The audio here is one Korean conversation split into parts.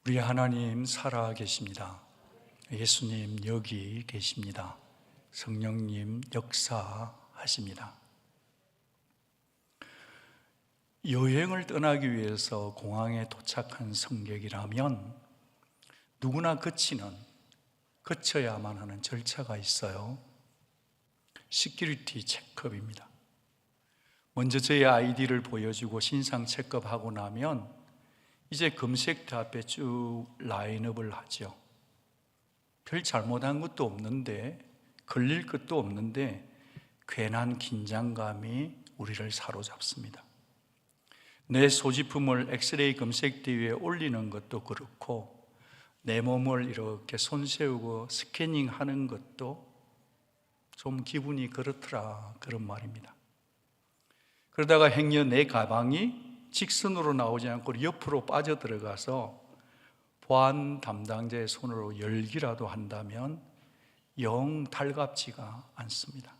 우리 하나님 살아 계십니다. 예수님 여기 계십니다. 성령님 역사하십니다. 여행을 떠나기 위해서 공항에 도착한 승객이라면 누구나 거쳐야만 하는 절차가 있어요. 시큐리티 체크업입니다. 먼저 저의 아이디를 보여주고 신상 체크업하고 나면 이제 검색대 앞에 쭉 라인업을 하죠. 별 잘못한 것도 없는데, 걸릴 것도 없는데 괜한 긴장감이 우리를 사로잡습니다. 내 소지품을 엑스레이 검색대 위에 올리는 것도 그렇고, 내 몸을 이렇게 손세우고 스캐닝하는 것도 좀 기분이 그렇더라, 그런 말입니다. 그러다가 행여 내 가방이 직선으로 나오지 않고 옆으로 빠져들어가서 보안 담당자의 손으로 열기라도 한다면 영 달갑지가 않습니다.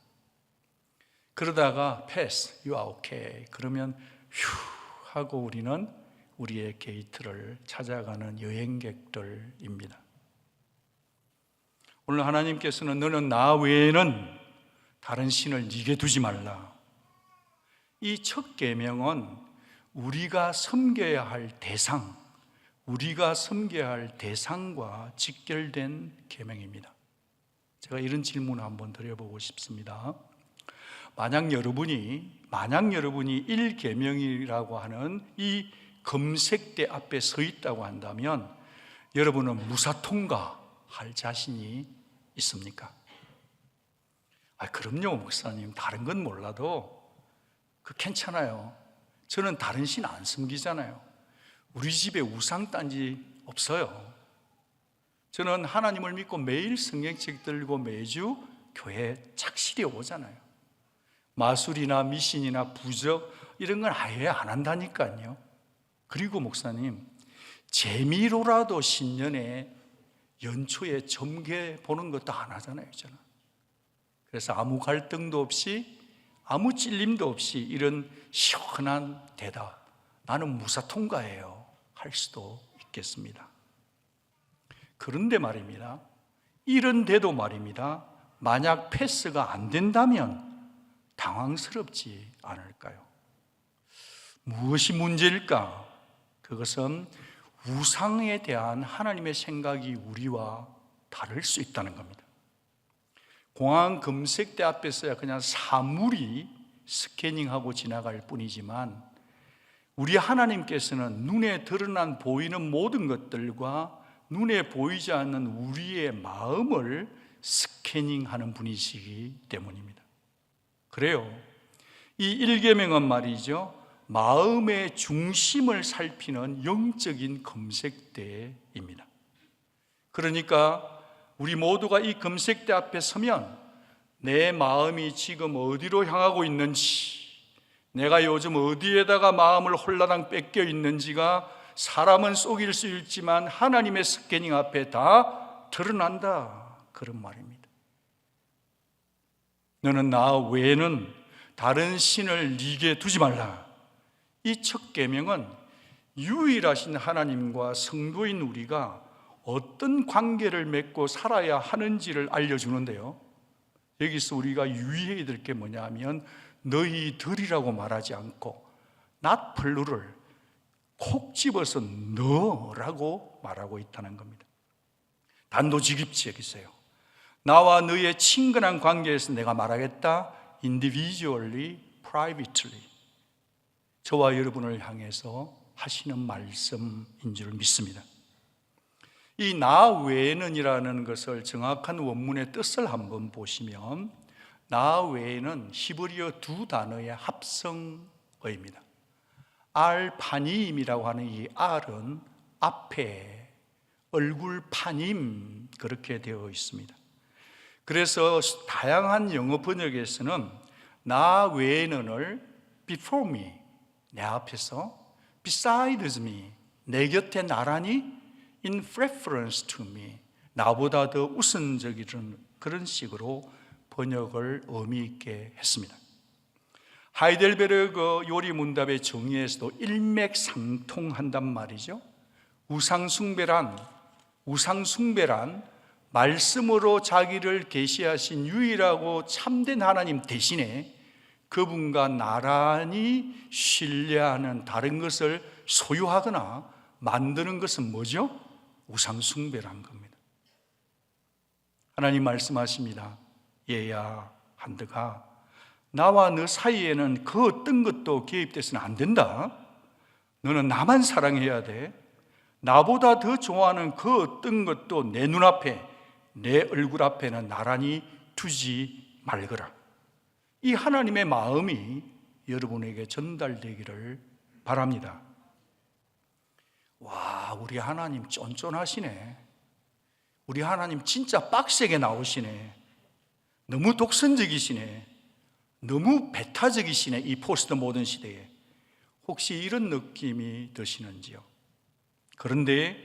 그러다가 패스, you are okay 그러면 휴 하고 우리는 우리의 게이트를 찾아가는 여행객들입니다. 오늘 하나님께서는 너는 나 외에는 다른 신을 네게 두지 말라. 이 첫 계명은 우리가 섬겨야 할 대상과 직결된 계명입니다. 제가 이런 질문을 한번 드려보고 싶습니다. 만약 여러분이 1계명이라고 하는 이 검색대 앞에 서 있다고 한다면 여러분은 무사통과할 자신이 있습니까? 그럼요, 목사님. 다른 건 몰라도 괜찮아요. 저는 다른 신 안 섬기잖아요. 우리 집에 우상단지 없어요. 저는 하나님을 믿고 매일 성경책 들고 매주 교회 착실히 오잖아요. 마술이나 미신이나 부적 이런 건 아예 안 한다니까요. 그리고 목사님, 재미로라도 신년에 연초에 점괘 보는 것도 안 하잖아요, 저는. 그래서 아무 갈등도 없이 아무 찔림도 없이 이런 시원한 대답, 나는 무사통과예요, 할 수도 있겠습니다. 그런데 말입니다, 이런데도 말입니다, 만약 패스가 안 된다면 당황스럽지 않을까요? 무엇이 문제일까? 그것은 우상에 대한 하나님의 생각이 우리와 다를 수 있다는 겁니다. 공항 검색대 앞에서야 그냥 사물이 스캐닝하고 지나갈 뿐이지만 우리 하나님께서는 눈에 드러난 보이는 모든 것들과 눈에 보이지 않는 우리의 마음을 스캐닝하는 분이시기 때문입니다. 그래요, 이 1계명은 말이죠, 마음의 중심을 살피는 영적인 검색대입니다. 그러니까 우리 모두가 이 검색대 앞에 서면 내 마음이 지금 어디로 향하고 있는지, 내가 요즘 어디에다가 마음을 홀라당 뺏겨 있는지가 사람은 속일 수 있지만 하나님의 스캐닝 앞에 다 드러난다, 그런 말입니다. 너는 나 외에는 다른 신을 네게 두지 말라. 이 첫 계명은 유일하신 하나님과 성도인 우리가 어떤 관계를 맺고 살아야 하는지를 알려주는데요, 여기서 우리가 유의해야 될 게 뭐냐면 너희들이라고 말하지 않고 not plural, 콕 집어서 너라고 말하고 있다는 겁니다. 단도직입지 여기서요. 나와 너의 친근한 관계에서 내가 말하겠다, individually, privately, 저와 여러분을 향해서 하시는 말씀인 줄 믿습니다. 이 나 외에는 이라는 것을 정확한 원문의 뜻을 한번 보시면 나 외에는 히브리어 두 단어의 합성어입니다. 알파님이라고 하는 이 알은 앞에 얼굴 파님 그렇게 되어 있습니다. 그래서 다양한 영어 번역에서는 나 외에는을 before me, 내 앞에서, besides me, 내 곁에 나란히, in preference to me, 나보다 더 우선적인 그런 식으로 번역을 의미 있게 했습니다. 하이델베르그 요리문답의 정의에서도 일맥상통한단 말이죠. 우상숭배란 말씀으로 자기를 계시하신 유일하고 참된 하나님 대신에 그분과 나란히 신뢰하는 다른 것을 소유하거나 만드는 것은 뭐죠? 우상숭배란 겁니다. 하나님 말씀하십니다. 얘야 한드가 나와 너 사이에는 그 어떤 것도 개입돼서는 안 된다. 너는 나만 사랑해야 돼. 나보다 더 좋아하는 그 어떤 것도 내 눈앞에, 내 얼굴 앞에는 나란히 두지 말거라. 이 하나님의 마음이 여러분에게 전달되기를 바랍니다. 와, 우리 하나님 쫀쫀하시네. 우리 하나님 진짜 빡세게 나오시네. 너무 독선적이시네. 너무 배타적이시네. 이 포스트 모던 시대에. 혹시 이런 느낌이 드시는지요? 그런데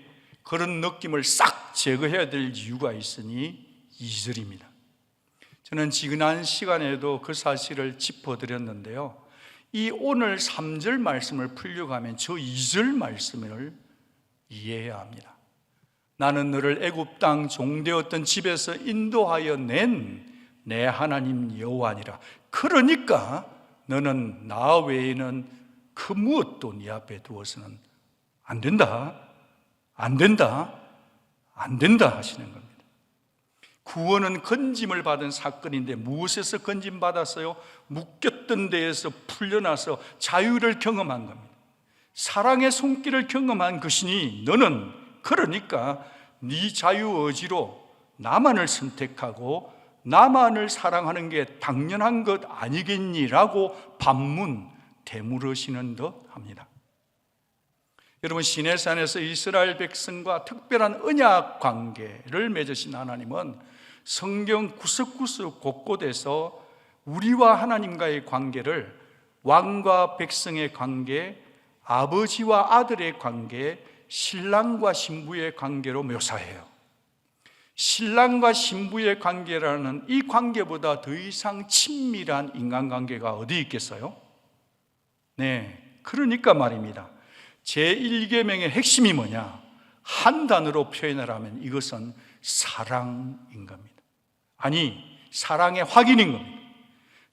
그런 느낌을 싹 제거해야 될 이유가 있으니 2절입니다. 저는 지난 시간에도 그 사실을 짚어드렸는데요. 이 오늘 3절 말씀을 풀려가면 저 2절 말씀을 이해해야 합니다. 나는 너를 애굽 땅 종되었던 집에서 인도하여 낸 내 하나님 여호와니라. 그러니까 너는 나 외에는 그 무엇도 네 앞에 두어서는 안 된다, 안 된다, 안 된다 하시는 겁니다. 구원은 건짐을 받은 사건인데 무엇에서 건짐 받았어요? 묶였던 데에서 풀려나서 자유를 경험한 겁니다. 사랑의 손길을 경험한 것이니 너는 그러니까 네 자유 의지로 나만을 선택하고 나만을 사랑하는 게 당연한 것 아니겠니라고 반문 되물으시는 듯 합니다. 여러분, 시내산에서 이스라엘 백성과 특별한 언약 관계를 맺으신 하나님은 성경 구석구석 곳곳에서 우리와 하나님과의 관계를 왕과 백성의 관계, 아버지와 아들의 관계, 신랑과 신부의 관계로 묘사해요. 신랑과 신부의 관계라는 이 관계보다 더 이상 친밀한 인간관계가 어디 있겠어요? 네, 그러니까 말입니다. 제1계명의 핵심이 뭐냐? 한 단어로 표현을 하면 이것은 사랑인 겁니다. 아니, 사랑의 확인인 겁니다.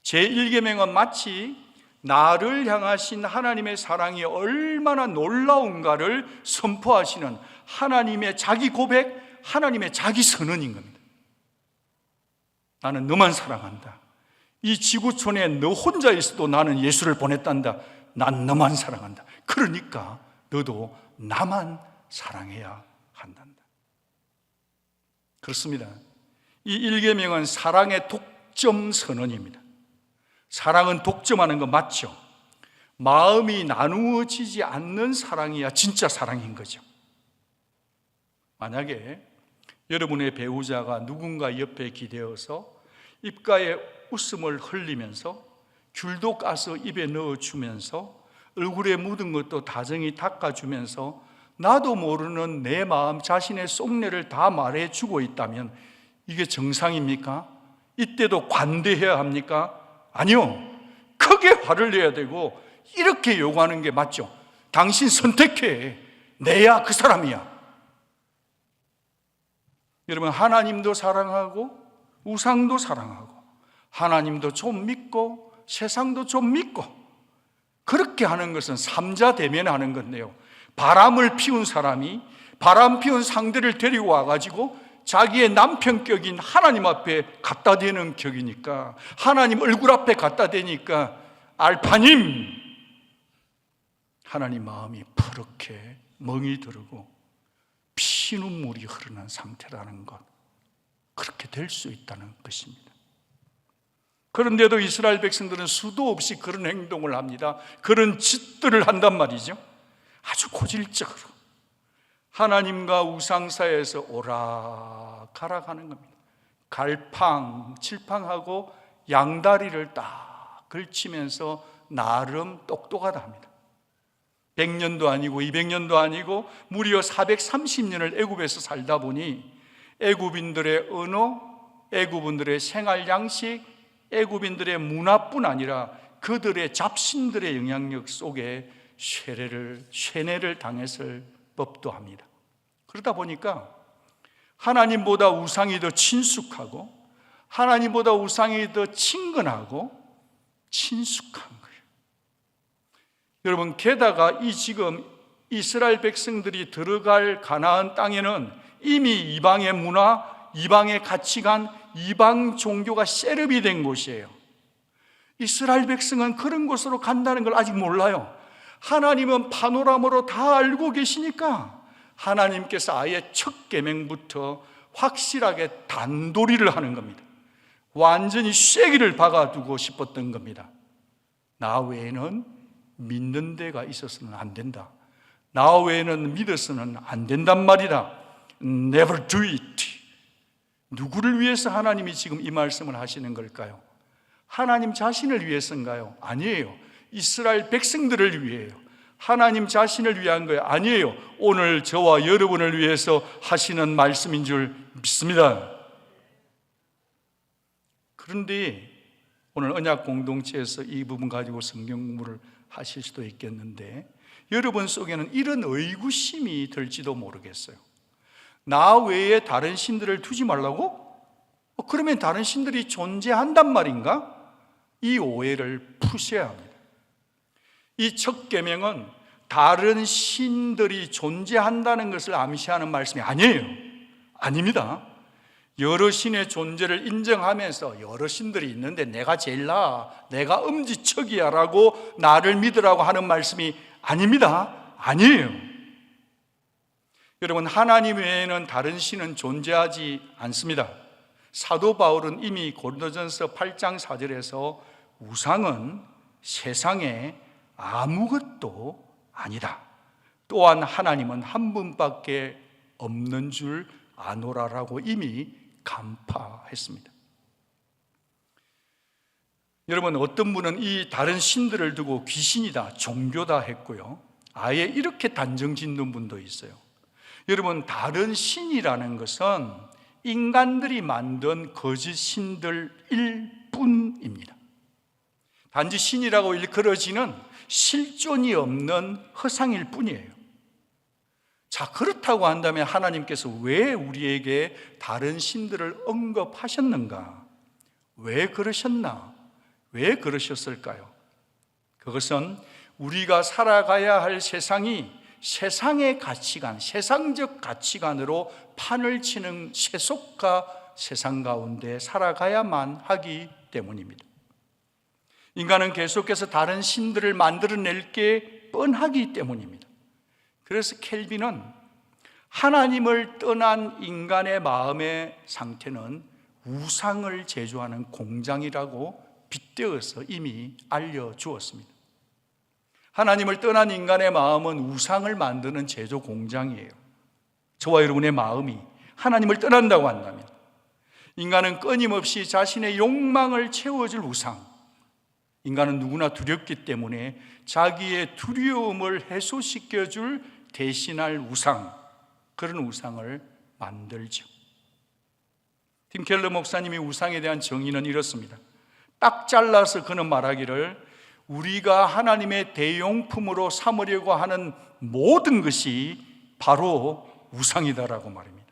제1계명은 마치 나를 향하신 하나님의 사랑이 얼마나 놀라운가를 선포하시는 하나님의 자기 고백, 하나님의 자기 선언인 겁니다. 나는 너만 사랑한다. 이 지구촌에 너 혼자 있어도 나는 예수를 보냈단다. 난 너만 사랑한다. 그러니까 너도 나만 사랑해야 한단다. 그렇습니다. 이 1계명은 사랑의 독점 선언입니다. 사랑은 독점하는 거 맞죠? 마음이 나누어지지 않는 사랑이야 진짜 사랑인 거죠. 만약에 여러분의 배우자가 누군가 옆에 기대어서 입가에 웃음을 흘리면서 귤도 까서 입에 넣어주면서 얼굴에 묻은 것도 다정히 닦아주면서 나도 모르는 내 마음, 자신의 속내를 다 말해주고 있다면 이게 정상입니까? 이때도 관대해야 합니까? 아니요. 크게 화를 내야 되고 이렇게 요구하는 게 맞죠. 당신 선택해. 내야 그 사람이야. 여러분, 하나님도 사랑하고 우상도 사랑하고 하나님도 좀 믿고 세상도 좀 믿고 그렇게 하는 것은 삼자대면하는 건데요. 바람을 피운 사람이 바람 피운 상대를 데리고 와가지고 자기의 남편격인 하나님 앞에 갖다 대는 격이니까, 하나님 얼굴 앞에 갖다 대니까 알파님, 하나님 마음이 퍼렇게 멍이 들고 피눈물이 흐르는 상태라는 것, 그렇게 될 수 있다는 것입니다. 그런데도 이스라엘 백성들은 수도 없이 그런 행동을 합니다. 그런 짓들을 한단 말이죠. 아주 고질적으로 하나님과 우상 사이에서 오락가락하는 겁니다. 갈팡질팡하고 양다리를 딱 걸치면서 나름 똑똑하다 합니다. 100년도 아니고 200년도 아니고 무려 430년을 애굽에서 살다 보니 애굽인들의 언어, 애굽인들의 생활 양식, 애굽인들의 문화뿐 아니라 그들의 잡신들의 영향력 속에 쇠뇌를 당했을 법도 합니다. 그러다 보니까 하나님보다 우상이 더 친숙하고 하나님보다 우상이 더 친근하고 친숙한 거예요. 여러분, 게다가 이 지금 이스라엘 백성들이 들어갈 가나안 땅에는 이미 이방의 문화, 이방의 가치관, 이방 종교가 셋업이 된 곳이에요. 이스라엘 백성은 그런 곳으로 간다는 걸 아직 몰라요. 하나님은 파노라마로 다 알고 계시니까 하나님께서 아예 첫 계명부터 확실하게 단도리를 하는 겁니다. 완전히 쐐기를 박아두고 싶었던 겁니다. 나 외에는 믿는 데가 있어서는 안 된다. 나 외에는 믿어서는 안 된단 말이다. Never do it. 누구를 위해서 하나님이 지금 이 말씀을 하시는 걸까요? 하나님 자신을 위해서인가요? 아니에요. 이스라엘 백성들을 위해요. 하나님 자신을 위한 거예요? 아니에요. 오늘 저와 여러분을 위해서 하시는 말씀인 줄 믿습니다. 그런데 오늘 언약 공동체에서 이 부분 가지고 성경 공부를 하실 수도 있겠는데, 여러분 속에는 이런 의구심이 들지도 모르겠어요. 나 외에 다른 신들을 두지 말라고? 그러면 다른 신들이 존재한단 말인가? 이 오해를 푸셔야 합니다. 이 첫 계명은 다른 신들이 존재한다는 것을 암시하는 말씀이 아니에요. 아닙니다. 여러 신의 존재를 인정하면서 여러 신들이 있는데 내가 제일 나아, 내가 엄지척이야 라고 나를 믿으라고 하는 말씀이 아닙니다. 아니에요. 여러분, 하나님 외에는 다른 신은 존재하지 않습니다. 사도 바울은 이미 고린도전서 8장 4절에서 우상은 세상에 아무것도 아니다. 또한 하나님은 한 분밖에 없는 줄 아노라라고 이미 간파했습니다. 여러분, 어떤 분은 이 다른 신들을 두고 귀신이다, 종교다 했고요. 아예 이렇게 단정 짓는 분도 있어요. 여러분, 다른 신이라는 것은 인간들이 만든 거짓 신들일 뿐입니다. 단지 신이라고 일컬어지는 실존이 없는 허상일 뿐이에요. 자, 그렇다고 한다면 하나님께서 왜 우리에게 다른 신들을 언급하셨는가? 왜 그러셨나? 왜 그러셨을까요? 그것은 우리가 살아가야 할 세상이 세상의 가치관, 세상적 가치관으로 판을 치는 세속화 세상 가운데 살아가야만 하기 때문입니다. 인간은 계속해서 다른 신들을 만들어낼 게 뻔하기 때문입니다. 그래서 켈빈은 하나님을 떠난 인간의 마음의 상태는 우상을 제조하는 공장이라고 빗대어서 이미 알려주었습니다. 하나님을 떠난 인간의 마음은 우상을 만드는 제조 공장이에요. 저와 여러분의 마음이 하나님을 떠난다고 한다면 인간은 끊임없이 자신의 욕망을 채워줄 우상, 인간은 누구나 두렵기 때문에 자기의 두려움을 해소시켜줄 대신할 우상, 그런 우상을 만들죠. 팀 켈러 목사님이 우상에 대한 정의는 이렇습니다. 딱 잘라서 그는 말하기를 우리가 하나님의 대용품으로 삼으려고 하는 모든 것이 바로 우상이다라고 말입니다.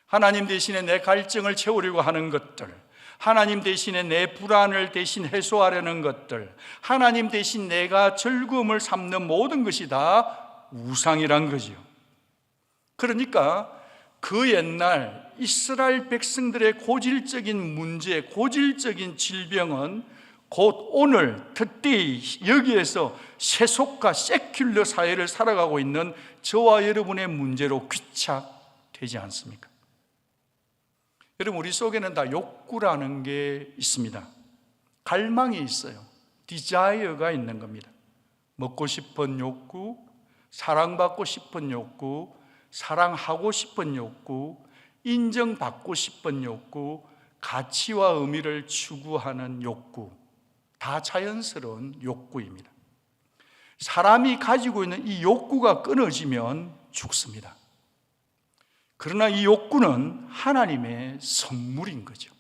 하나님 대신에 내 갈증을 채우려고 하는 것들, 하나님 대신에 내 불안을 대신 해소하려는 것들, 하나님 대신 내가 즐거움을 삼는 모든 것이 다 우상이란 거죠. 그러니까 그 옛날 이스라엘 백성들의 고질적인 문제, 고질적인 질병은 곧 오늘 특히 여기에서 세속과 세큘러 사회를 살아가고 있는 저와 여러분의 문제로 귀착되지 않습니까? 여러분, 우리 속에는 다 욕구라는 게 있습니다. 갈망이 있어요. 디자이어가 있는 겁니다. 먹고 싶은 욕구, 사랑받고 싶은 욕구, 사랑하고 싶은 욕구, 인정받고 싶은 욕구, 가치와 의미를 추구하는 욕구, 다 자연스러운 욕구입니다. 사람이 가지고 있는 이 욕구가 끊어지면 죽습니다. 그러나 이 욕구는 하나님의 선물인 거죠.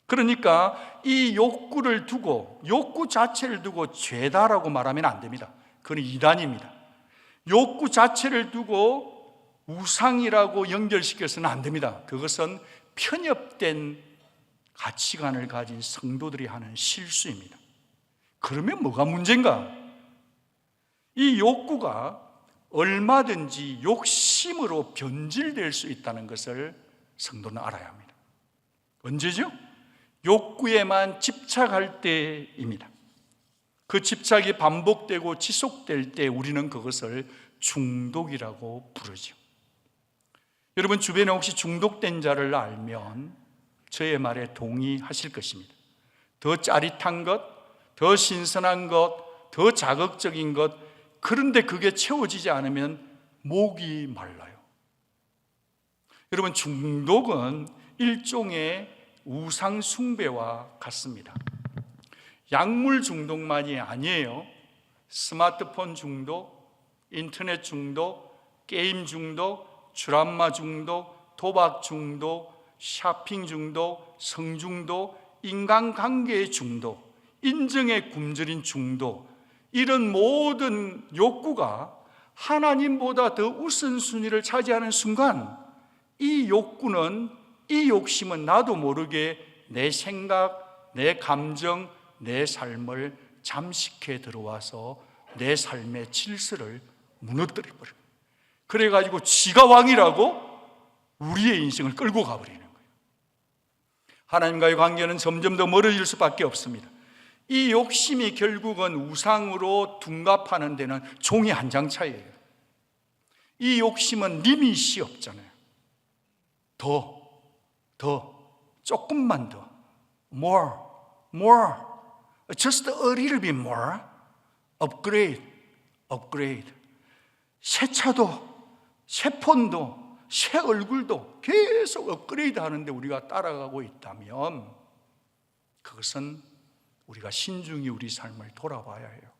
그러니까 이 욕구를 두고, 욕구 자체를 두고 죄다라고 말하면 안 됩니다. 그건 이단입니다. 욕구 자체를 두고 우상이라고 연결시켜서는 안 됩니다. 그것은 편협된 가치관을 가진 성도들이 하는 실수입니다. 그러면 뭐가 문제인가? 이 욕구가 얼마든지 욕심으로 변질될 수 있다는 것을 성도는 알아야 합니다. 언제죠? 욕구에만 집착할 때입니다. 그 집착이 반복되고 지속될 때 우리는 그것을 중독이라고 부르죠. 여러분 주변에 혹시 중독된 자를 알면 저의 말에 동의하실 것입니다. 더 짜릿한 것, 더 신선한 것, 더 자극적인 것, 그런데 그게 채워지지 않으면 목이 말라요. 여러분 중독은 일종의 우상 숭배와 같습니다. 약물 중독만이 아니에요. 스마트폰 중독, 인터넷 중독, 게임 중독, 드라마 중독, 도박 중독, 쇼핑 중독, 성중독, 인간관계의 중독, 인정에 굶주린 중독, 이런 모든 욕구가 하나님보다 더 우선순위를 차지하는 순간 이 욕구는, 이 욕심은 나도 모르게 내 생각, 내 감정, 내 삶을 잠식해 들어와서 내 삶의 질서를 무너뜨려 버려요. 그래가지고 지가 왕이라고 우리의 인생을 끌고 가버리는 거예요. 하나님과의 관계는 점점 더 멀어질 수밖에 없습니다. 이 욕심이 결국은 우상으로 둔갑하는 데는 종이 한 장 차이예요. 이 욕심은 리밋이 없잖아요. 조금만 더, more, just a little bit more, upgrade. 새 차도, 새 폰도, 새 얼굴도 계속 업그레이드 하는데 우리가 따라가고 있다면 그것은 우리가 신중히 우리 삶을 돌아봐야 해요.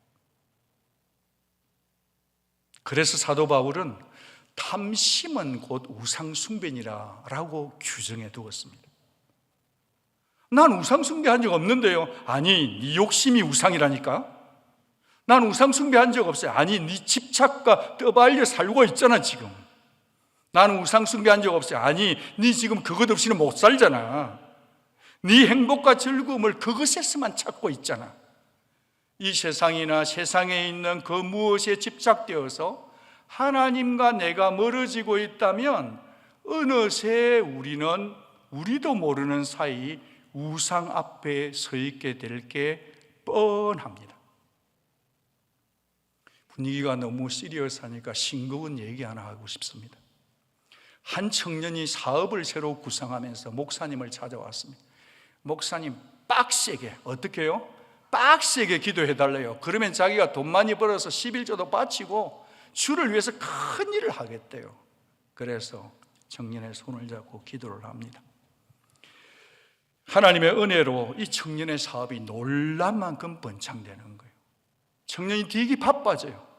그래서 사도 바울은 탐심은 곧 우상숭배니라라고 규정해 두었습니다. 난 우상숭배한 적 없는데요. 아니, 네 욕심이 우상이라니까. 난 우상숭배한 적 없어요. 아니, 네 집착과 떠발려 살고 있잖아 지금. 나는 우상숭배한 적 없어요. 아니, 네 지금 그것 없이는 못 살잖아. 네 행복과 즐거움을 그것에서만 찾고 있잖아. 이 세상이나 세상에 있는 그 무엇에 집착되어서 하나님과 내가 멀어지고 있다면 어느새 우리는 우리도 모르는 사이 우상 앞에 서 있게 될 게 뻔합니다. 분위기가 너무 시리어스하니까 싱거운 얘기 하나 하고 싶습니다. 한 청년이 사업을 새로 구상하면서 목사님을 찾아왔습니다. 목사님, 빡세게, 어떻게 해요? 빡세게 기도해달래요. 그러면 자기가 돈 많이 벌어서 11조도 바치고 주를 위해서 큰 일을 하겠대요. 그래서 청년의 손을 잡고 기도를 합니다. 하나님의 은혜로 이 청년의 사업이 놀란 만큼 번창되는 거예요. 청년이 되게 바빠져요.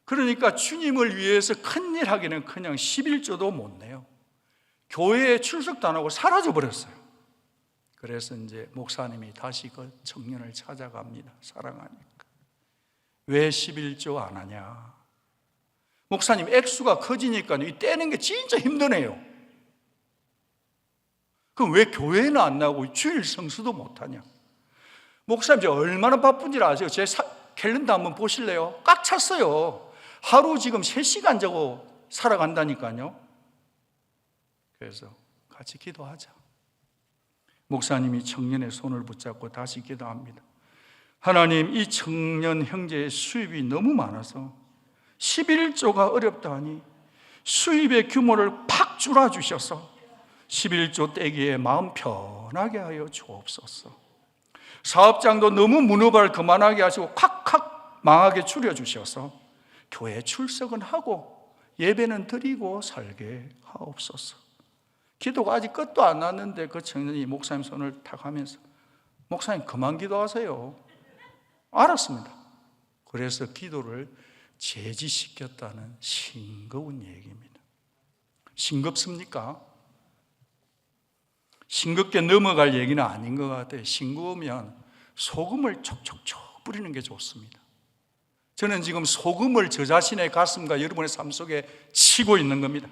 그러니까 주님을 위해서 큰일 하기는 그냥 11조도 못 내요. 교회에 출석도 안 하고 사라져 버렸어요. 그래서 이제 목사님이 다시 그 청년을 찾아갑니다. 사랑하니까. 왜 11조 안 하냐? 목사님, 액수가 커지니까 이 떼는 게 진짜 힘드네요. 그럼 왜 교회는 안 나오고 주일 성수도 못 하냐? 목사님, 제가 얼마나 바쁜지 아세요? 제 캘린더 한번 보실래요? 꽉 찼어요. 하루 지금 3시간 자고 살아간다니까요. 그래서 같이 기도하자. 목사님이 청년의 손을 붙잡고 다시 기도합니다. 하나님, 이 청년 형제의 수입이 너무 많아서 11조가 어렵다니 수입의 규모를 팍 줄여주셔서 11조 떼기에 마음 편하게 하여 주옵소서. 사업장도 너무 문어발 그만하게 하시고 콱콱 망하게 줄여주셔서 교회 출석은 하고 예배는 드리고 살게 하옵소서. 기도가 아직 끝도 안 났는데 그 청년이 목사님 손을 탁 하면서 목사님 그만 기도하세요. 알았습니다. 그래서 기도를 제지시켰다는 싱거운 얘기입니다. 싱겁습니까? 싱겁게 넘어갈 얘기는 아닌 것 같아요. 싱거우면 소금을 촉촉촉 뿌리는 게 좋습니다. 저는 지금 소금을 저 자신의 가슴과 여러분의 삶 속에 치고 있는 겁니다.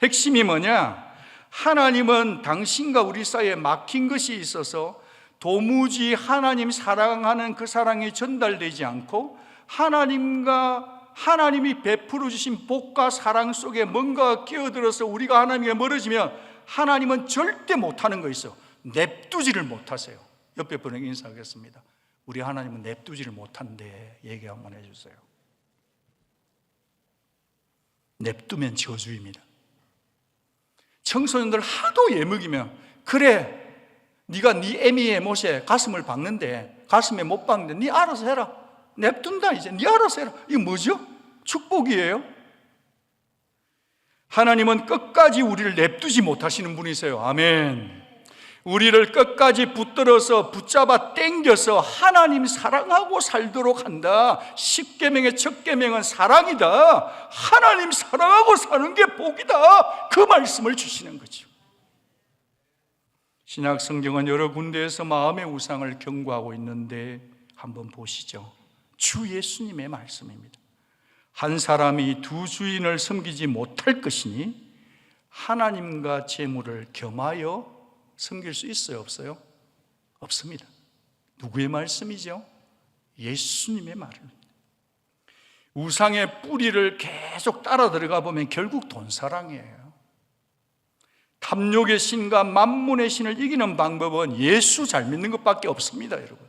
핵심이 뭐냐? 하나님은 당신과 우리 사이에 막힌 것이 있어서 도무지 하나님 사랑하는 그 사랑이 전달되지 않고 하나님이 베풀어 주신 복과 사랑 속에 뭔가가 끼어들어서 우리가 하나님께 멀어지면 하나님은 절대 못하는 거 있어요. 냅두지를 못하세요. 옆에 분에게 인사하겠습니다. 우리 하나님은 냅두지를 못한대. 얘기 한번 해주세요. 냅두면 저주입니다. 청소년들 하도 예먹이면, 그래 네가 네 애미의 못에 가슴을 박는데, 가슴에 못 박는데 네 알아서 해라. 냅둔다. 이제 네 알아서 해라. 이거 뭐죠? 축복이에요. 하나님은 끝까지 우리를 냅두지 못하시는 분이세요. 아멘. 우리를 끝까지 붙들어서 붙잡아 당겨서 하나님 사랑하고 살도록 한다. 10계명의 첫 계명은 사랑이다. 하나님 사랑하고 사는 게 복이다. 그 말씀을 주시는 거죠. 신약 성경은 여러 군데에서 마음의 우상을 경고하고 있는데 한번 보시죠. 주 예수님의 말씀입니다. 한 사람이 두 주인을 섬기지 못할 것이니 하나님과 재물을 겸하여 섬길 수 있어요? 없어요? 없습니다. 누구의 말씀이죠? 예수님의 말입니다. 우상의 뿌리를 계속 따라 들어가 보면 결국 돈사랑이에요. 탐욕의 신과 만문의 신을 이기는 방법은 예수 잘 믿는 것밖에 없습니다, 여러분.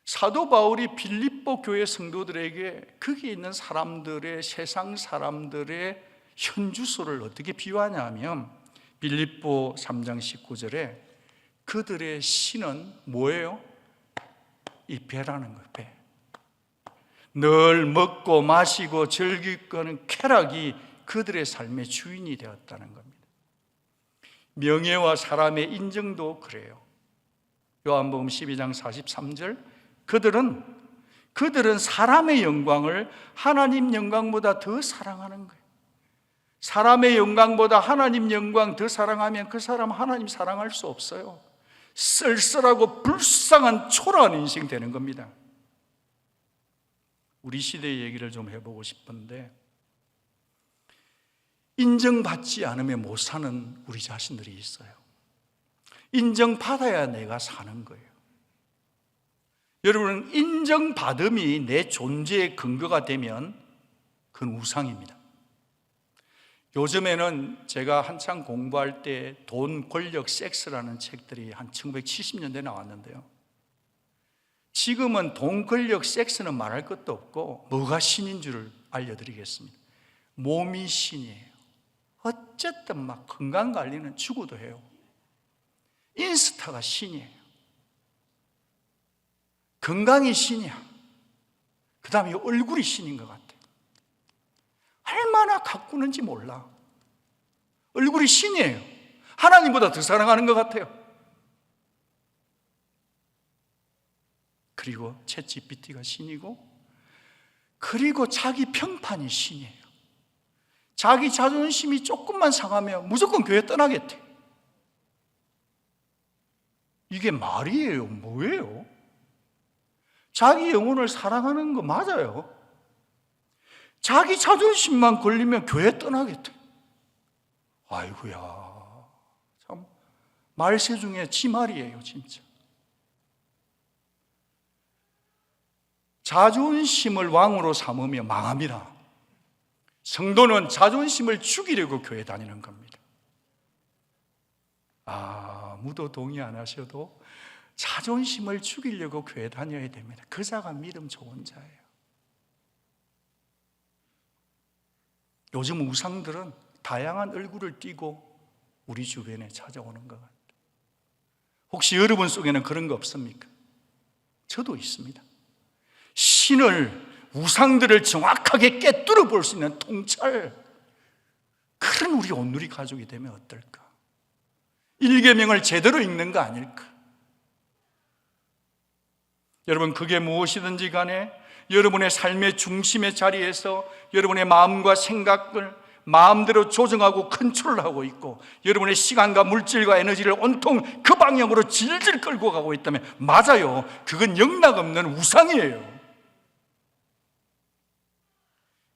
사도 바울이 빌립보 교회 성도들에게 거기 있는 사람들의, 세상 사람들의 현주소를 어떻게 비유하냐 하면 빌립보 3장 19절에 그들의 신은 뭐예요? 이 배라는 거예요. 배. 늘 먹고 마시고 즐기고 하는 쾌락이 그들의 삶의 주인이 되었다는 겁니다. 명예와 사람의 인정도 그래요. 요한복음 12장 43절, 그들은 사람의 영광을 하나님 영광보다 더 사랑하는 거예요. 사람의 영광보다 하나님 영광 더 사랑하면 그 사람 하나님 사랑할 수 없어요. 쓸쓸하고 불쌍한 초라한 인생 되는 겁니다. 우리 시대의 얘기를 좀 해보고 싶은데, 인정받지 않으면 못 사는 우리 자신들이 있어요. 인정받아야 내가 사는 거예요. 여러분, 인정받음이 내 존재의 근거가 되면 그건 우상입니다. 요즘에는 제가 한창 공부할 때 돈, 권력, 섹스라는 책들이 한 1970년대에 나왔는데요. 지금은 돈, 권력, 섹스는 말할 것도 없고 뭐가 신인 줄을 알려드리겠습니다. 몸이 신이에요. 어쨌든 막 건강관리는 죽어도 해요. 인스타가 신이에요. 건강이 신이야. 그 다음에 얼굴이 신인 것 같아요. 얼마나 가꾸는지 몰라. 얼굴이 신이에요. 하나님보다 더 사랑하는 것 같아요. 그리고 챗GPT가 신이고, 그리고 자기 평판이 신이에요. 자기 자존심이 조금만 상하면 무조건 교회 떠나겠대. 이게 말이에요? 뭐예요? 자기 영혼을 사랑하는 거 맞아요? 자기 자존심만 걸리면 교회 떠나겠대. 아이고야, 참 말세 중에 지말이에요, 진짜. 자존심을 왕으로 삼으면 망합니다. 성도는 자존심을 죽이려고 교회 다니는 겁니다. 아무도 동의 안 하셔도 자존심을 죽이려고 교회 다녀야 됩니다. 그 자가 믿음 좋은 자예요. 요즘 우상들은 다양한 얼굴을 띠고 우리 주변에 찾아오는 것 같아요. 혹시 여러분 속에는 그런 거 없습니까? 저도 있습니다. 신을, 우상들을 정확하게 꿰뚫어 볼 수 있는 통찰, 그런 우리 온누리 가족이 되면 어떨까? 일계명을 제대로 읽는 거 아닐까? 여러분, 그게 무엇이든지 간에 여러분의 삶의 중심의 자리에서 여러분의 마음과 생각을 마음대로 조정하고 컨트롤하고 있고, 여러분의 시간과 물질과 에너지를 온통 그 방향으로 질질 끌고 가고 있다면 맞아요. 그건 영락없는 우상이에요.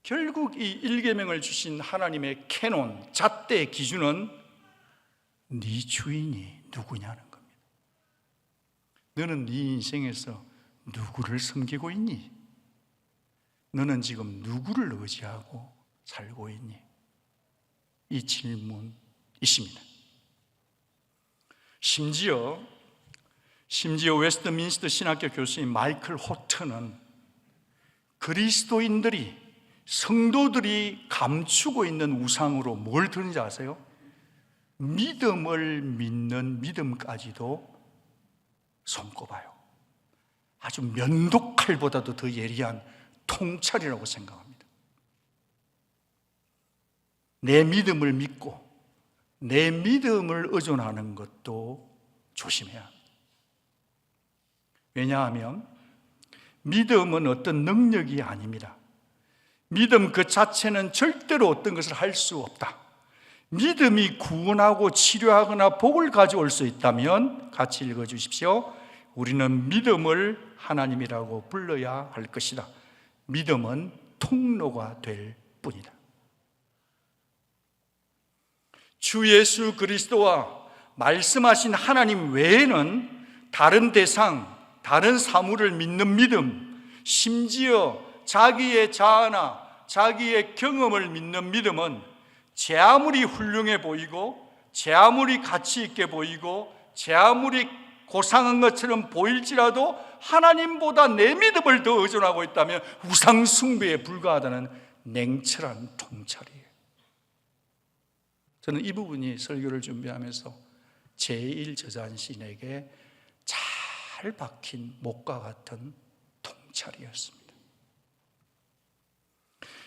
결국 이 1계명을 주신 하나님의 캐논, 잣대 기준은 네 주인이 누구냐는 겁니다. 너는 네 인생에서 누구를 섬기고 있니? 너는 지금 누구를 의지하고 살고 있니? 이 질문이십니다. 심지어 웨스트민스터 신학교 교수인 마이클 호트는 그리스도인들이, 성도들이 감추고 있는 우상으로 뭘 드는지 아세요? 믿음을 믿는 믿음까지도 손꼽아요. 아주 면도칼보다도 더 예리한 통찰이라고 생각합니다. 내 믿음을 믿고 내 믿음을 의존하는 것도 조심해야 합니다. 왜냐하면 믿음은 어떤 능력이 아닙니다. 믿음 그 자체는 절대로 어떤 것을 할 수 없다. 믿음이 구원하고 치료하거나 복을 가져올 수 있다면 같이 읽어주십시오. 우리는 믿음을 하나님이라고 불러야 할 것이다. 믿음은 통로가 될 뿐이다. 주 예수 그리스도와 말씀하신 하나님 외에는 다른 대상, 다른 사물을 믿는 믿음, 심지어 자기의 자아나 자기의 경험을 믿는 믿음은 제 아무리 훌륭해 보이고 제 아무리 가치 있게 보이고 제 아무리 고상한 것처럼 보일지라도 하나님보다 내 믿음을 더 의존하고 있다면 우상 숭배에 불과하다는 냉철한 통찰이에요. 저는 이 부분이 설교를 준비하면서 제1저자신에게 잘 박힌 목과 같은 통찰이었습니다.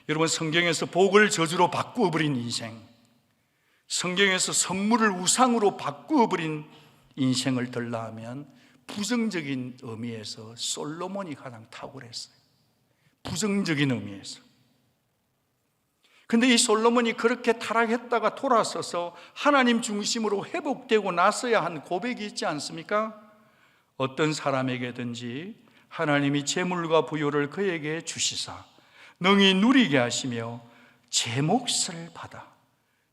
여러분, 성경에서 복을 저주로 바꾸어버린 인생, 성경에서 선물을 우상으로 바꾸어버린 인생을 들라하면 부정적인 의미에서 솔로몬이 가장 탁월했어요. 부정적인 의미에서. 근데 이 솔로몬이 그렇게 타락했다가 돌아서서 하나님 중심으로 회복되고 나서야 한 고백이 있지 않습니까? 어떤 사람에게든지 하나님이 재물과 부요를 그에게 주시사 능히 누리게 하시며 제 몫을 받아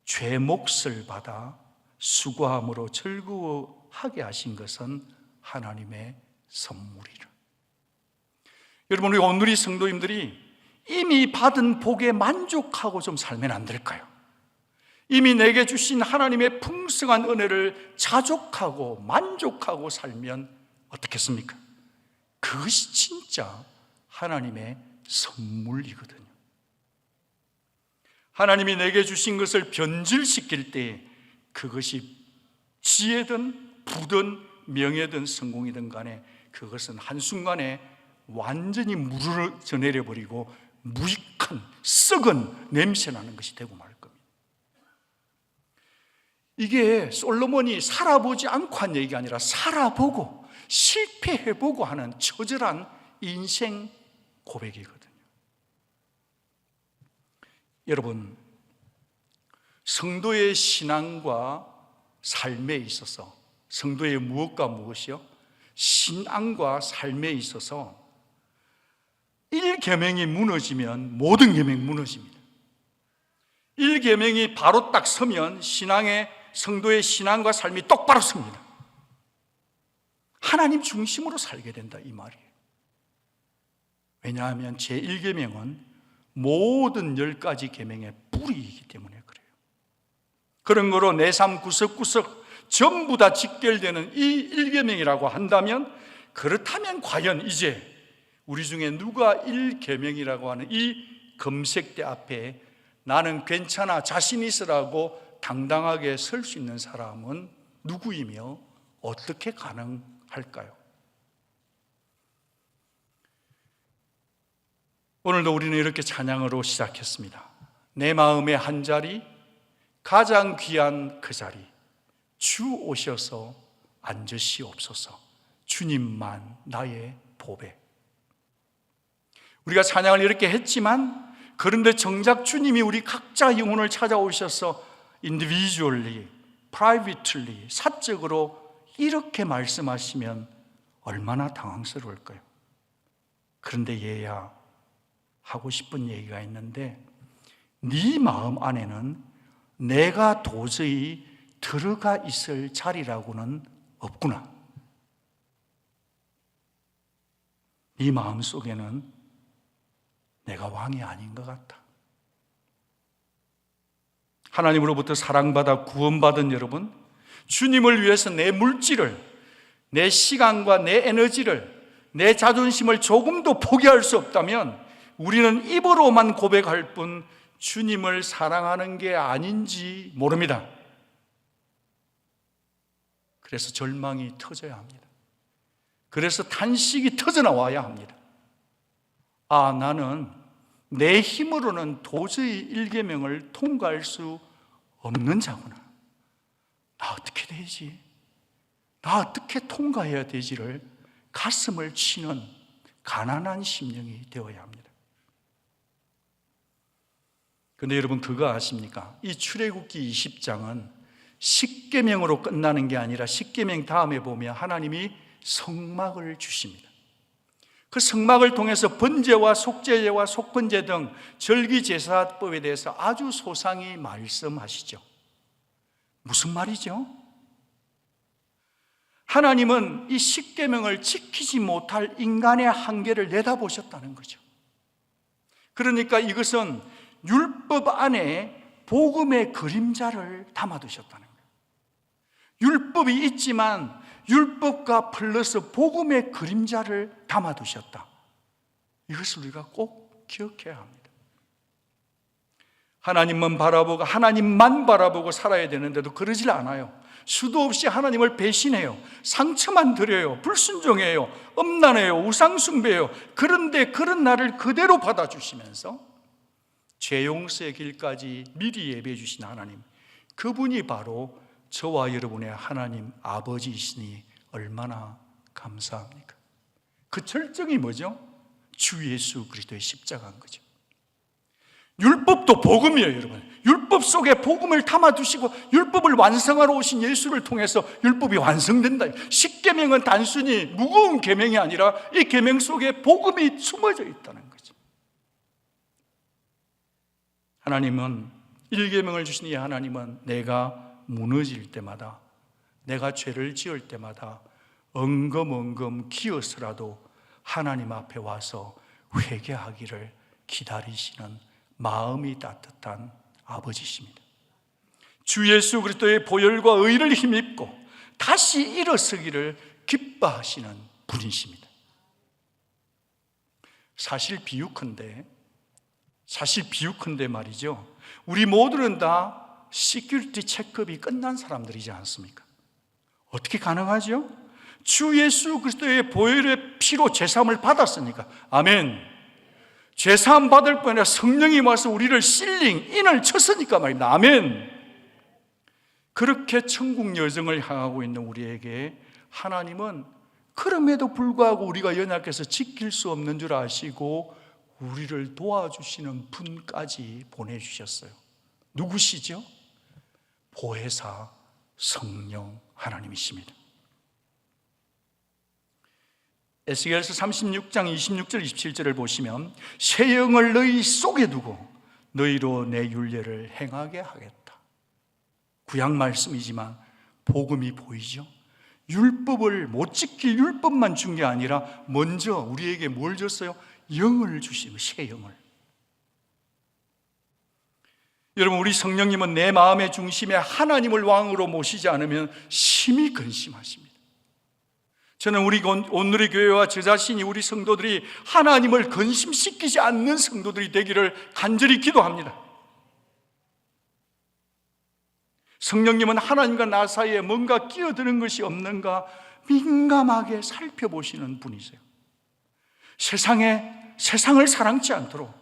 죄 몫을 받아 수고함으로 즐거워하게 하신 것은 하나님의 선물이라. 여러분, 우리 오늘의 성도님들이 이미 받은 복에 만족하고 좀 살면 안 될까요? 이미 내게 주신 하나님의 풍성한 은혜를 자족하고 만족하고 살면 어떻겠습니까? 그것이 진짜 하나님의 선물이거든요. 하나님이 내게 주신 것을 변질시킬 때 그것이 지혜든 부든 명예든 성공이든 간에 그것은 한순간에 완전히 무르져 내려버리고 무익한 썩은 냄새나는 것이 되고 말 겁니다. 이게 솔로몬이 살아보지 않고 한 얘기가 아니라 살아보고 실패해보고 하는 처절한 인생 고백이거든요. 여러분, 성도의 신앙과 삶에 있어서, 성도의 무엇과 무엇이요? 신앙과 삶에 있어서 1계명이 무너지면 모든 계명이 무너집니다. 1계명이 바로 딱 서면 성도의 신앙과 삶이 똑바로 섭니다. 하나님 중심으로 살게 된다, 이 말이에요. 왜냐하면 제1계명은 모든 10가지 계명의 뿌리이기 때문에 그래요. 그런 거로 내 삶 구석구석 전부 다 직결되는 이 1계명이라고 한다면, 그렇다면 과연 이제 우리 중에 누가 1계명이라고 하는 이 검색대 앞에 나는 괜찮아, 자신 있으라고 당당하게 설 수 있는 사람은 누구이며 어떻게 가능할까요? 오늘도 우리는 이렇게 찬양으로 시작했습니다. 내 마음의 한 자리, 가장 귀한 그 자리, 주 오셔서 앉으시옵소서. 주님만 나의 보배. 우리가 찬양을 이렇게 했지만, 그런데 정작 주님이 우리 각자 영혼을 찾아오셔서 individually, privately, 사적으로 이렇게 말씀하시면 얼마나 당황스러울까요? 그런데 얘야, 하고 싶은 얘기가 있는데, 네 마음 안에는 내가 도저히 들어가 있을 자리라고는 없구나. 네 마음 속에는 내가 왕이 아닌 것 같다. 하나님으로부터 사랑받아 구원받은 여러분, 주님을 위해서 내 물질을, 내 시간과 내 에너지를, 내 자존심을 조금도 포기할 수 없다면 우리는 입으로만 고백할 뿐 주님을 사랑하는 게 아닌지 모릅니다. 그래서 절망이 터져야 합니다. 그래서 탄식이 터져나와야 합니다. 아, 나는 내 힘으로는 도저히 일계명을 통과할 수 없는 자구나. 나 어떻게 되지? 나 어떻게 통과해야 되지를 가슴을 치는 가난한 심령이 되어야 합니다. 그런데 여러분, 그거 아십니까? 이 출애굽기 20장은 십계명으로 끝나는 게 아니라 십계명 다음에 보면 하나님이 성막을 주십니다. 그 성막을 통해서 번제와 속죄제와 속번제 등 절기제사법에 대해서 아주 소상히 말씀하시죠. 무슨 말이죠? 하나님은 이 십계명을 지키지 못할 인간의 한계를 내다보셨다는 거죠. 그러니까 이것은 율법 안에 복음의 그림자를 담아두셨다는 거예요. 율법이 있지만 율법과 플러스 복음의 그림자를 담아두셨다. 이것을 우리가 꼭 기억해야 합니다. 하나님만 바라보고 살아야 되는데도 그러질 않아요. 수도 없이 하나님을 배신해요. 상처만 드려요. 불순종해요. 엄난해요. 우상숭배해요. 그런데 그런 나를 그대로 받아주시면서 죄 용서의 길까지 미리 예배해 주신 하나님, 그분이 바로 저와 여러분의 하나님 아버지이시니 얼마나 감사합니까? 그 절정이 뭐죠? 주 예수 그리스도의 십자가인 거죠. 율법도 복음이에요, 여러분. 율법 속에 복음을 담아두시고 율법을 완성하러 오신 예수를 통해서 율법이 완성된다. 십계명은 단순히 무거운 계명이 아니라 이 계명 속에 복음이 숨어져 있다는 거죠. 하나님은, 일계명을 주신 이 하나님은 내가 무너질 때마다, 내가 죄를 지을 때마다 엉금엉금 기어서라도 하나님 앞에 와서 회개하기를 기다리시는 마음이 따뜻한 아버지십니다. 주 예수 그리스도의 보혈과 의를 힘입고 다시 일어서기를 기뻐하시는 분이십니다. 사실 비유컨대 말이죠, 우리 모두는 다 시큐리티 체크업이 끝난 사람들이지 않습니까? 어떻게 가능하죠? 주 예수 그리스도의 보혈의 피로 죄사함을 받았으니까. 아멘. 죄사함 받을 뿐 아니라 성령이 와서 우리를 인을 쳤으니까 말입니다. 아멘. 그렇게 천국 여정을 향하고 있는 우리에게 하나님은 그럼에도 불구하고 우리가 연약해서 지킬 수 없는 줄 아시고 우리를 도와주시는 분까지 보내주셨어요. 누구시죠? 보혜사 성령 하나님이십니다. 에스겔서 36장 26절 27절을 보시면 새 영을 너희 속에 두고 너희로 내 율례를 행하게 하겠다. 구약 말씀이지만 복음이 보이죠? 율법을 못 지킬 율법만 준 게 아니라 먼저 우리에게 뭘 줬어요? 영을 주시고, 새 영을. 여러분, 우리 성령님은 내 마음의 중심에 하나님을 왕으로 모시지 않으면 심히 근심하십니다. 저는 우리 온누리 교회와 저 자신이, 우리 성도들이 하나님을 근심시키지 않는 성도들이 되기를 간절히 기도합니다. 성령님은 하나님과 나 사이에 뭔가 끼어드는 것이 없는가 민감하게 살펴보시는 분이세요. 세상을 사랑치 않도록,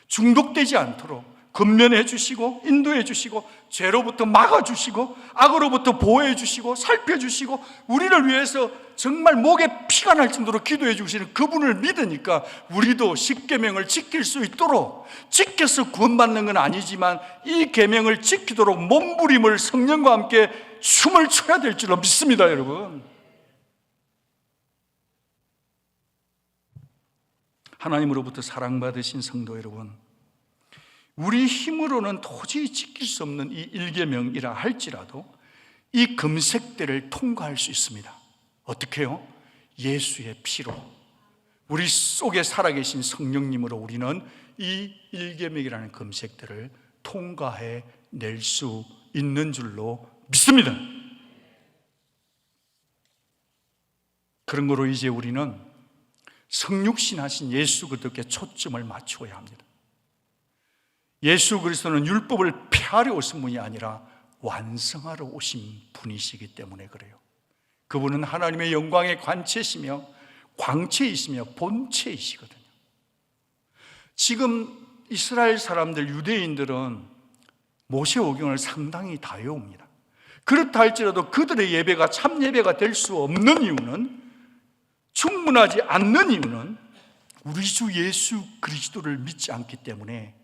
중독되지 않도록 근면해 주시고 인도해 주시고 죄로부터 막아 주시고 악으로부터 보호해 주시고 살펴 주시고 우리를 위해서 정말 목에 피가 날 정도로 기도해 주시는 그분을 믿으니까 우리도 십계명을 지킬 수 있도록, 지켜서 구원받는 건 아니지만 이 계명을 지키도록 몸부림을 성령과 함께 춤을 춰야 될 줄로 믿습니다. 여러분, 하나님으로부터 사랑받으신 성도 여러분, 우리 힘으로는 도저히 지킬 수 없는 이 일계명이라 할지라도 이 금색대를 통과할 수 있습니다. 어떻게 해요? 예수의 피로, 우리 속에 살아계신 성령님으로 우리는 이 일계명이라는 금색대를 통과해 낼 수 있는 줄로 믿습니다. 그런 거로 이제 우리는 성육신하신 예수 그리스도께 초점을 맞추어야 합니다. 예수 그리스도는 율법을 폐하려 오신 분이 아니라 완성하러 오신 분이시기 때문에 그래요. 그분은 하나님의 영광의 관체시며 광체이시며 본체이시거든요. 지금 이스라엘 사람들, 유대인들은 모세오경을 상당히 다 외웁니다. 그렇다 할지라도 그들의 예배가 참 예배가 될 수 없는 이유는, 충분하지 않는 이유는 우리 주 예수 그리스도를 믿지 않기 때문에,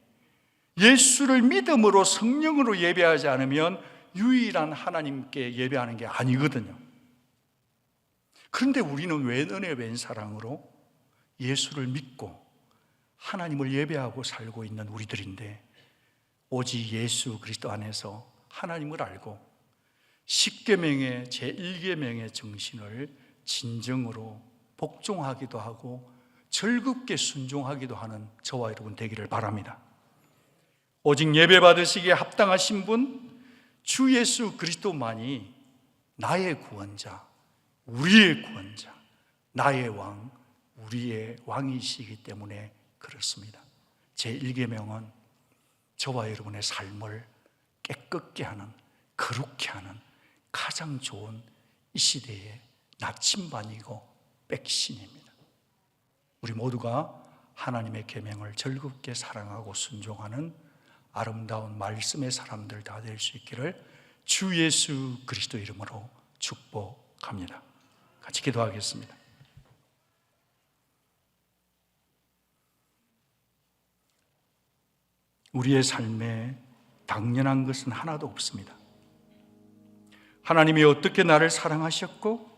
예수를 믿음으로 성령으로 예배하지 않으면 유일한 하나님께 예배하는 게 아니거든요. 그런데 우리는 웬 은혜 웬 사랑으로 예수를 믿고 하나님을 예배하고 살고 있는 우리들인데, 오직 예수 그리스도 안에서 하나님을 알고 십계명의 제1계명의 정신을 진정으로 복종하기도 하고 즐겁게 순종하기도 하는 저와 여러분 되기를 바랍니다. 오직 예배 받으시기에 합당하신 분, 주 예수 그리스도만이 나의 구원자, 우리의 구원자, 나의 왕, 우리의 왕이시기 때문에 그렇습니다. 제1계명은 저와 여러분의 삶을 깨끗게 하는, 거룩게 하는 가장 좋은 이 시대의 나침반이고 백신입니다. 우리 모두가 하나님의 계명을 즐겁게 사랑하고 순종하는 아름다운 말씀의 사람들 다 될 수 있기를 주 예수 그리스도 이름으로 축복합니다. 같이 기도하겠습니다. 우리의 삶에 당연한 것은 하나도 없습니다. 하나님이 어떻게 나를 사랑하셨고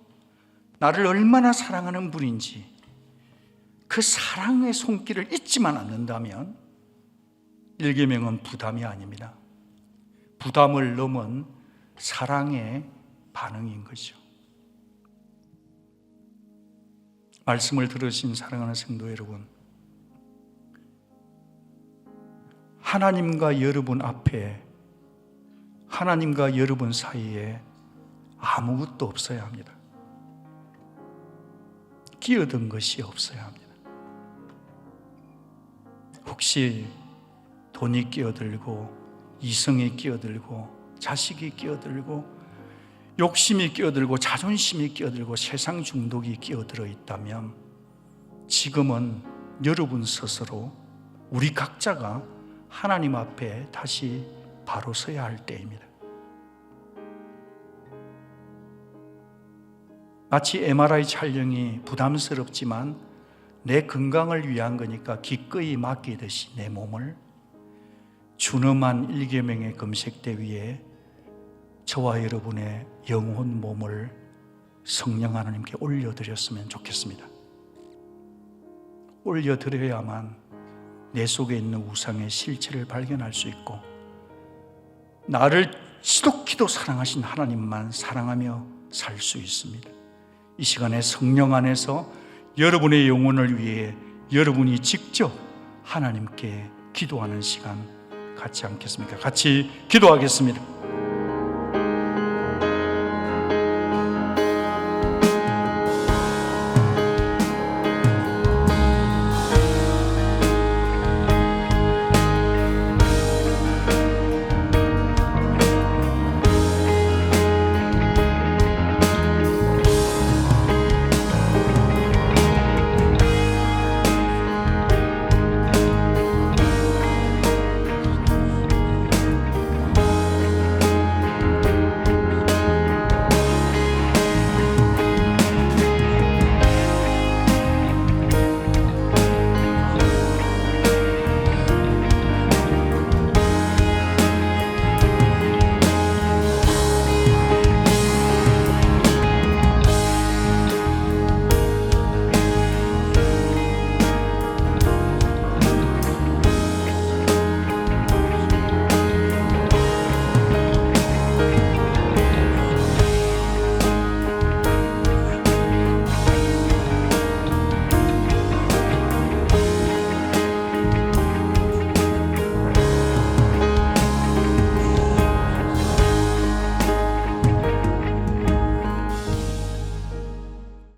나를 얼마나 사랑하는 분인지 그 사랑의 손길을 잊지만 않는다면 1계명은 부담이 아닙니다. 부담을 넘은 사랑의 반응인 거죠. 말씀을 들으신 사랑하는 성도 여러분, 하나님과 여러분 앞에, 하나님과 여러분 사이에 아무것도 없어야 합니다. 끼어든 것이 없어야 합니다. 혹시 돈이 끼어들고 이성이 끼어들고 자식이 끼어들고 욕심이 끼어들고 자존심이 끼어들고 세상 중독이 끼어들어 있다면 지금은 여러분 스스로, 우리 각자가 하나님 앞에 다시 바로 서야 할 때입니다. 마치 MRI 촬영이 부담스럽지만 내 건강을 위한 거니까 기꺼이 맡기듯이 내 몸을 준엄한 1계명의 금색대 위에 저와 여러분의 영혼 몸을 성령 하나님께 올려드렸으면 좋겠습니다. 올려드려야만 내 속에 있는 우상의 실체를 발견할 수 있고 나를 지독히도 사랑하신 하나님만 사랑하며 살 수 있습니다. 이 시간에 성령 안에서 여러분의 영혼을 위해 여러분이 직접 하나님께 기도하는 시간 같이 않겠습니까? 같이 기도하겠습니다.